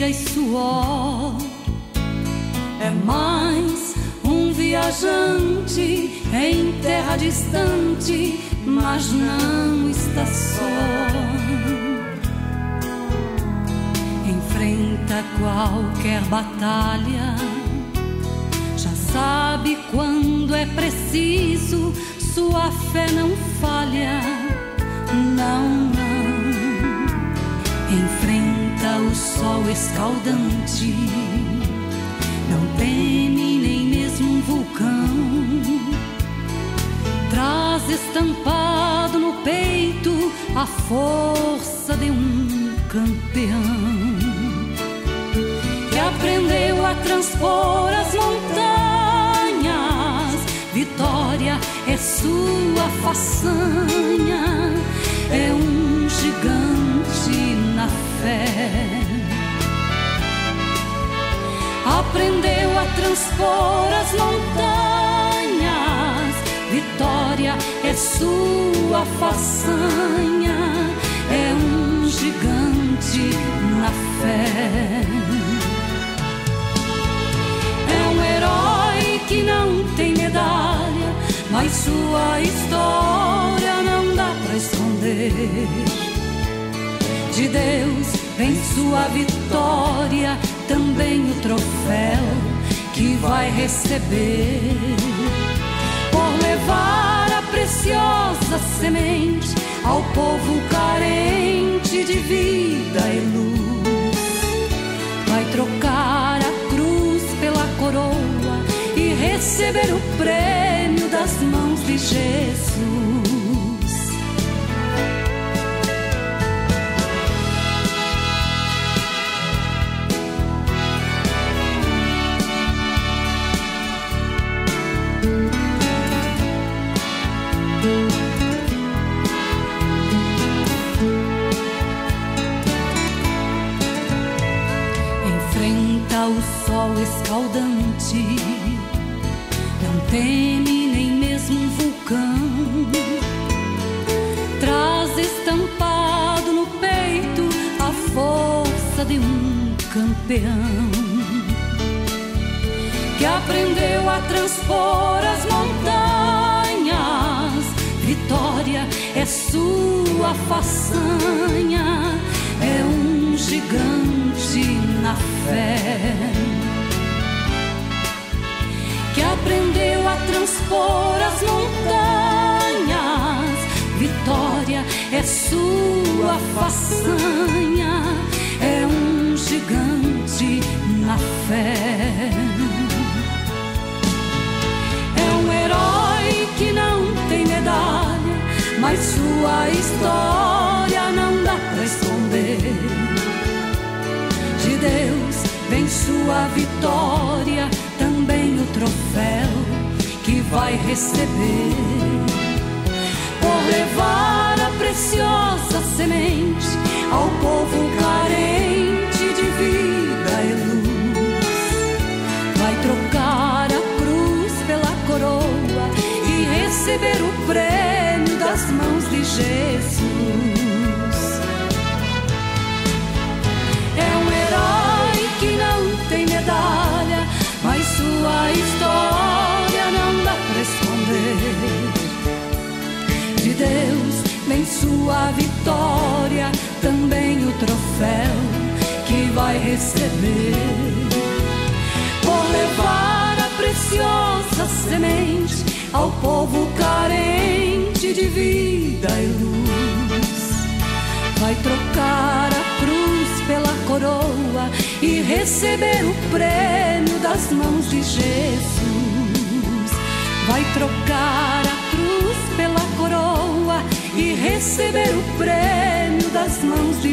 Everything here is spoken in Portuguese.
poeira e suor. É mais um viajante em terra distante, mas não está só. Enfrenta qualquer batalha, já sabe quando é preciso, sua fé não falha. Não, não. Enfrenta o sol escaldante, não teme nem mesmo um vulcão. Traz estampado no peito a força de um campeão, que aprendeu a transpor as montanhas. Vitória é sua façanha, é um gigante na fé. Aprendeu a transpor as montanhas. Vitória é sua façanha, é um gigante na fé. É um herói que não tem medalha, mas sua história não dá pra esconder. De Deus vem sua vitória, também o troféu que vai receber, por levar a preciosa semente ao povo carente de vida e luz. Vai trocar a cruz pela coroa e receber o prêmio das mãos de Jesus. Enfrenta o sol escaldante, não teme nem mesmo um vulcão. Traz estampado no peito a força de um campeão, que aprendeu a transpor as montanhas. Vitória é sua façanha, é um gigante na fé, que aprendeu a transpor as montanhas. Vitória é sua façanha, é um gigante na fé. É um herói que não tem medalha, mas sua história não dá pra esconder. De Deus vem sua vitória, também o troféu que vai receber, por levar a preciosa semente ao povo carente de vida e luz. Vai trocar a cruz pela coroa e receber o prêmio das mãos de Jesus. É um herói que não tem medalha, mas sua história não dá pra esconder. De Deus vem sua vitória, também o troféu que vai receber, por levar a preciosa semente ao povo carente de vida e luz. Vai trocar a cruz pela coroa e receber o prêmio das mãos de Jesus. Vai trocar a cruz pela coroa e receber o prêmio das mãos de